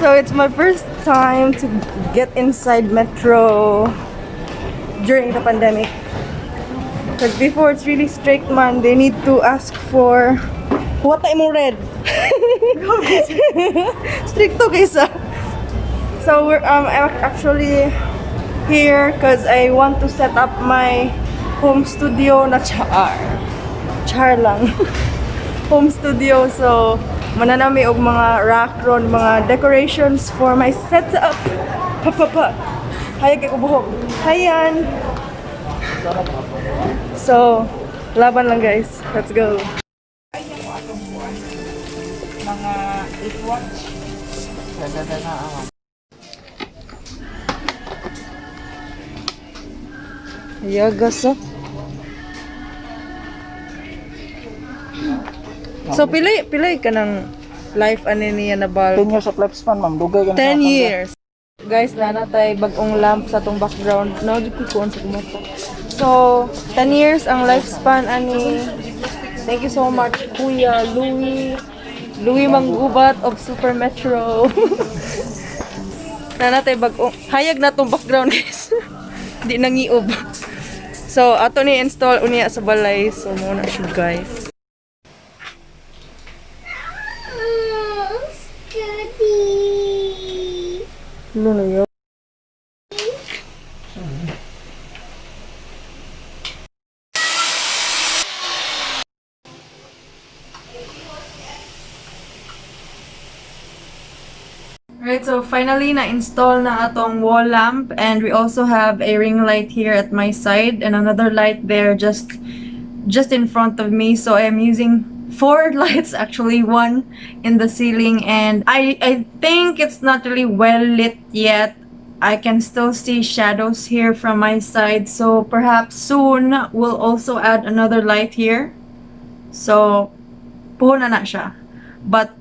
So it's my first time to get inside metro during the pandemic. Because before it's really strict man, they need to ask for what mo red. Stricto kaysa. So I'm actually here because I want to set up my home studio na char lang. Home studio, so mananami og mga rack ron, mga decorations for my setup. Papa. Hayag ko buhok. Hayan. So, laban lang guys. Let's go. Mga watch. Yagas. So pilay ka ng life ani niya na bal. 10 years of lifespan, ma'am. Dugay ka na 10 years. Guys, nanatay bagong lamp sa tong background. No, di ko kuon sa kumata. So, 10 years ang lifespan ani. Thank you so much, Kuya Louis Manggubat of Super Metro. Nanatay bagong hayag na tong background, guys. Di nangiob. So, ato ni install unya sa balay. So, muna siya, guys. Ano na yun? Right, so finally na-install na atong wall lamp, and we also have a ring light here at my side and another light there just in front of me. So I am using 4 lights, actually 1 in the ceiling, and I think it's not really well lit yet. I can still see shadows here from my side, so perhaps soon we'll also add another light here. So puho na siya. But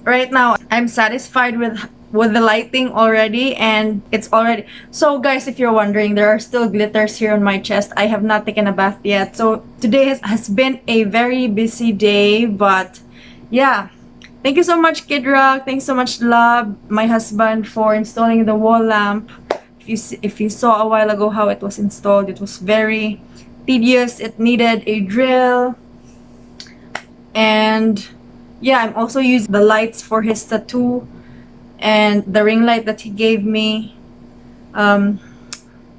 right now I'm satisfied with the lighting already, and it's already. So guys, if you're wondering, there are still glitters here on my chest. I have not taken a bath yet, so today has been a very busy day. But yeah, thank you so much, Kid Rock. Thanks so much, Love, my husband, for installing the wall lamp. If you saw a while ago how it was installed, it was very tedious. It needed a drill, and yeah, I'm also using the lights for his tattoo and the ring light that he gave me.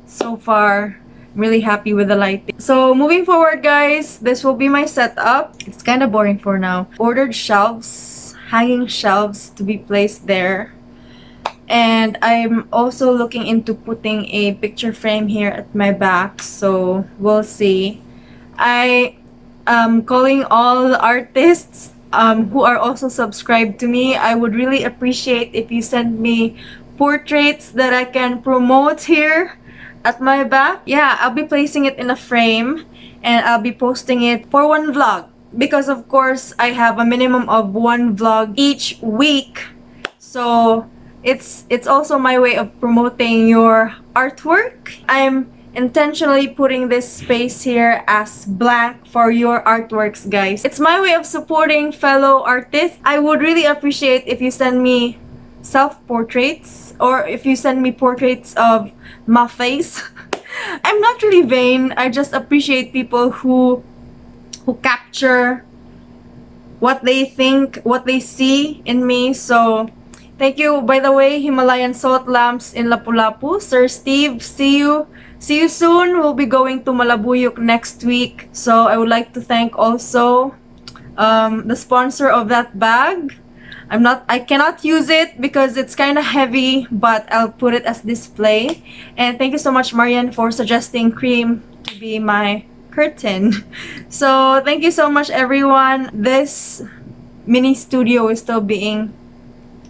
So far, I'm really happy with the lighting. So moving forward, guys, this will be my setup. It's kind of boring for now. Ordered shelves, hanging shelves to be placed there. And I'm also looking into putting a picture frame here at my back, so we'll see. I am calling all the artists who are also subscribed to me. I would really appreciate if you send me portraits that I can promote here at my back. Yeah, I'll be placing it in a frame, and I'll be posting it for one vlog, because of course I have a minimum of 1 vlog each week. So it's also my way of promoting your artwork. I'm intentionally putting this space here as blank for your artworks, guys. It's my way of supporting fellow artists. I would really appreciate if you send me self-portraits, or if you send me portraits of my face. I'm not really vain. I just appreciate people who capture what they think, what they see in me. So thank you. By the way, Himalayan salt lamps in Lapu-Lapu, Sir Steve, see you soon. We'll be going to Malabuyuk next week. So I would like to thank also the sponsor of that bag. I cannot use it because it's kind of heavy, but I'll put it as display. And thank you so much, Marian, for suggesting cream to be my curtain. So thank you so much, everyone. This mini studio is still being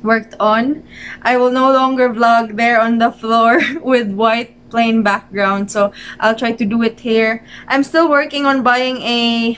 worked on. I will no longer vlog there on the floor with white plain background, so I'll try to do it here. I'm still working on buying a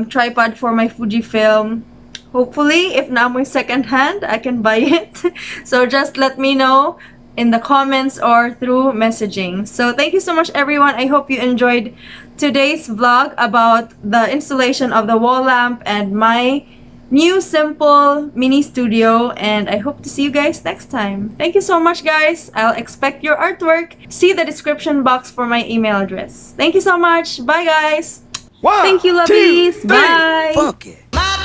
tripod for my Fujifilm. Hopefully, if namoy second hand, I can buy it. So just let me know in the comments or through messaging. So thank you so much, everyone. I hope you enjoyed today's vlog about the installation of the wall lamp and my new simple mini studio, and I hope to see you guys next time. Thank you so much, guys. I'll expect your artwork. See the description box for my email address. Thank you so much. Bye, guys. One, Thank you, two, lovies. three, Bye. Funky. My